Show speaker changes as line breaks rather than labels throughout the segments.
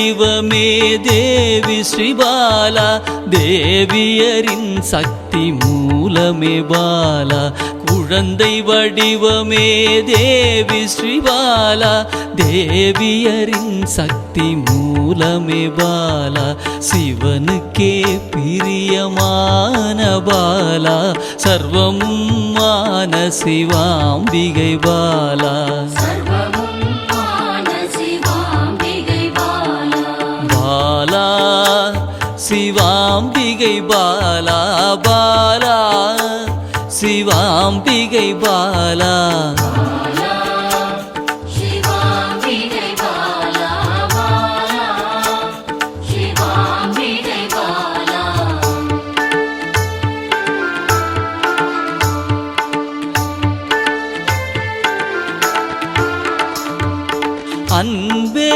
வடிவமே தேவி ஸ்ரீபாலா, தேவியரின் சக்தி மூலமே பாலா. குழந்தை வடிவமே தேவி ஸ்ரீபாலா, தேவியரின் சக்தி மூலமே பாலா. சிவனுக்கே பிரியமான பாலா, சர்வமும் மான சிவாம்பிகை பாலா. பாலா சிவாம்பிகை பாலா, பாலா சிவாம்பிகை பாலா. அன்பே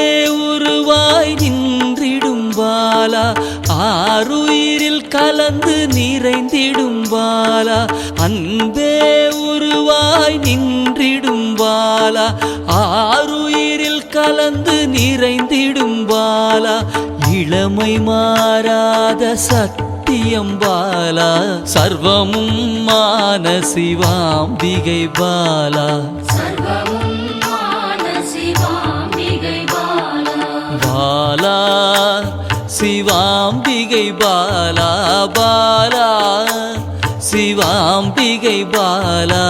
உருவாய் நின்றிடும் பாலா, ஆருயிரில் கலந்து நிறைந்திடும் பாலா. அன்பே உருவாய் நின்றிடும் பாலா, ஆருயிரில் கலந்து நிறைந்திடும் பாலா. இளமை மாறாத சத்தியம் பாலா, சர்வமும் மான சிவாம்பிகை பாலா. பாலா சிவாம்பிகை பாலா, பாலா சிவாம்பிகை பாலா.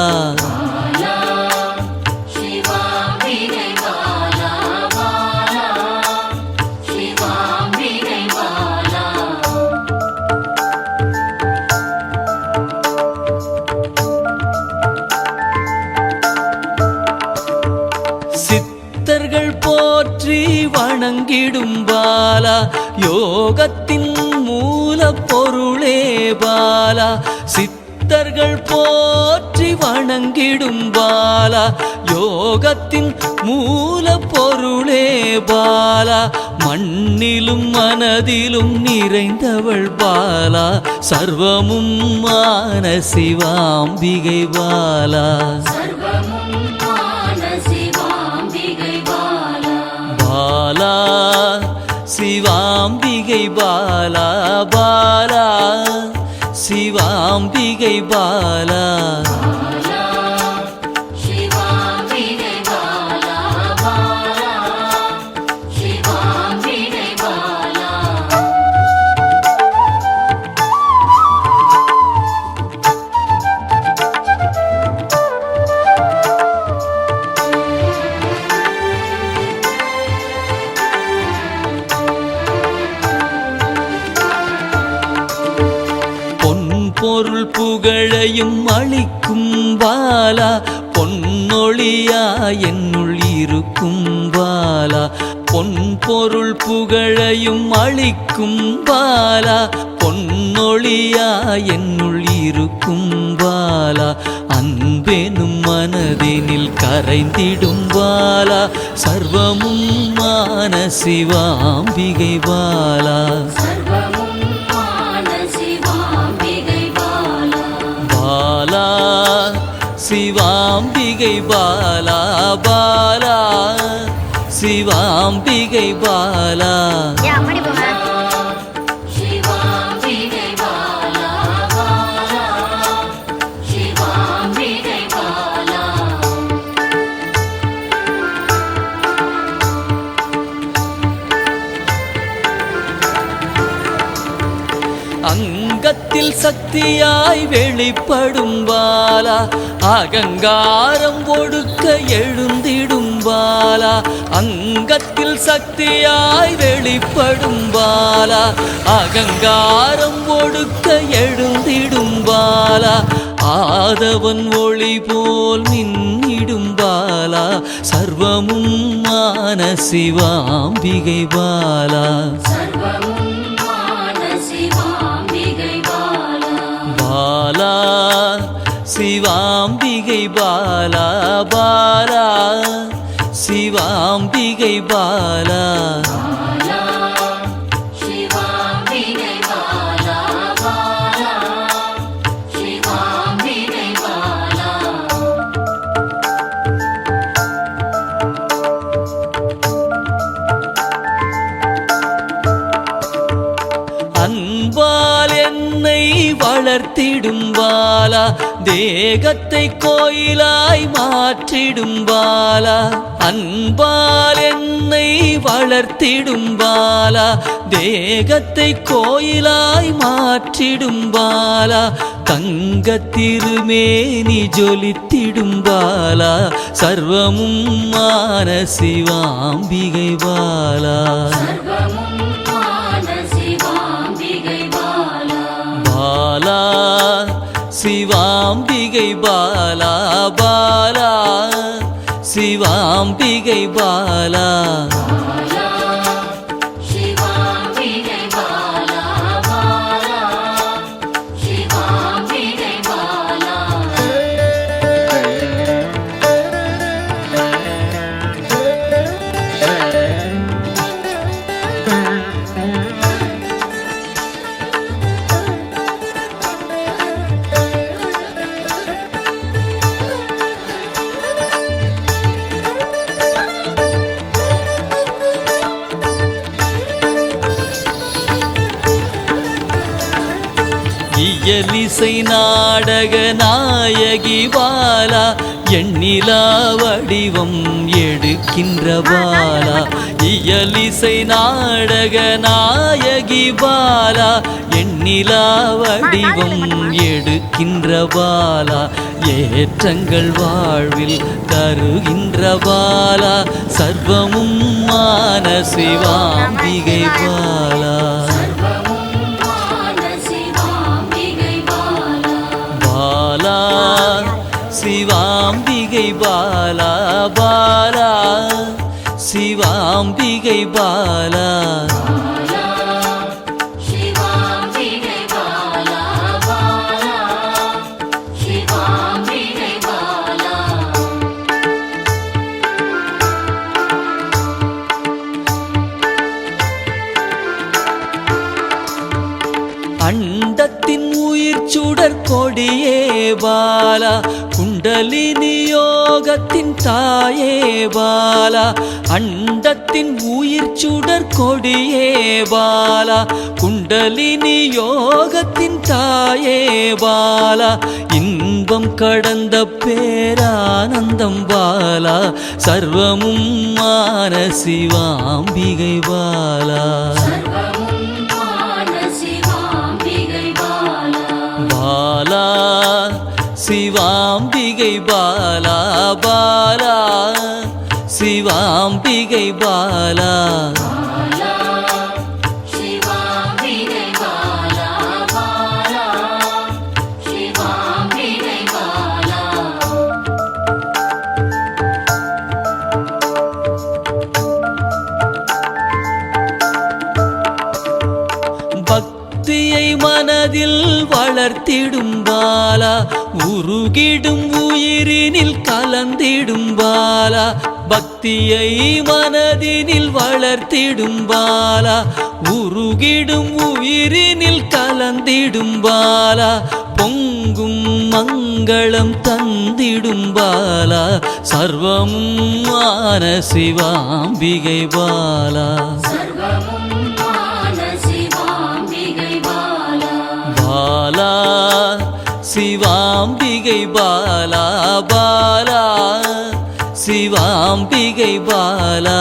சித்தர்கள் போற்றி வணங்கிடும் பாலா, யோகத்தின் மூல பொருளே பாலா. சித்தர்கள் போற்றி வணங்கிடும் பாலா, யோகத்தின் மூல பொருளே பாலா. மண்ணிலும் மனதிலும் நிறைந்தவள் பாலா, சர்வமும் மான சிவாம்பிகை பாலா. பாலா சிவாம்பிகை பாலா, பாலா சிவாம்பிகை பாலா. பொருள் புகழையும் அளிக்கும் பாலா, பொன்னொழியா என்னுள் இருக்கும் பாலா. பொன் பொருள் புகழையும் அளிக்கும் பாலா, பொன்னொழியா என்னுள் இருக்கும் பாலா. அன்பெனும் மனதினில் கரைந்திடும் பாலா, சர்வமும் மான சிவாம்பிகை பாலா. பாலா சிவாம்பிகை பாலா, பாலா சிவாம்பிகை பாலா. அங்கத்தில் சக்தியாய் வெளிப்படும் பாலா, அகங்காரம் ஒடுக்க எழுந்திடும் பாலா. அங்கத்தில் சக்தியாய் வெளிப்படும் பாலா, அகங்காரம் ஒடுக்க எழுந்திடும் பாலா. ஆதவன் ஒளி போல் மின்னிடும் பாலா, சர்வமும் மான சிவாம்பிகை பாலா. பாலா சிவாம்பிகை பாலா, பாலா சிவாம்பிகை பாலா. வளர்த்திடும் பாலா தேகத்தை கோயிலாய் மாற்றிடும் பாலா அன்பால் என்னை வளர்த்திடும் பாலா தேகத்தை கோயிலாய் மாற்றிடும் பாலா தங்க திருமேனி ஜொலித்திடும் பாலா சர்வமும் மான சிவாம்பிகை பாலா பாலா சிவாம்பிகை பாலா பாலா சிவாம்பிகை பாலா இயலிசை நாடக நாயகி பாலா எண்ணிலா வடிவம் எடுக்கின்ற பாலா இயலிசை நாடக நாயகி பாலா எண்ணிலா வடிவம் எடுக்கின்ற பாலா ஏற்றங்கள் வாழ்வில் தருகின்ற பாலா சர்வமும் மான சிவாம்பிகை பாலா பாலா சிவாம்பிகை பாலா பாலா சிவாம்பிகை பாலா அண்டத்தின் உயிர் சுடர் கொடியே பாலா குண்டலினி யோகத்தின் தாயே பாலா அண்டத்தின் உயிர் சுடர் கொடியே பாலா குண்டலினி யோகத்தின் தாயே பாலா இன்பம் கடந்த பேரானந்தம் பாலா சர்வமும் மான சிவாம்பிகை பாலா பாலா சிவாம்பிகை பாலா பாலா சிவாம்பிகை பாலா பக்தியை மனதில் வளர்த்திடும் பாலா உருகிடும் உயிரினில் கலந்திடும் பாலா பக்தியை மனதினில் வளர்த்திடும் பாலா உருகிடும் உயிரினில் கலந்திடும் பாலா பொங்கும் மங்களம் தந்திடும் பாலா சர்வமும் மான சிவாம்பிகை பாலா பாலா சிவாம்பிகை பாலா பாலா சிவாம்பிகை பாலா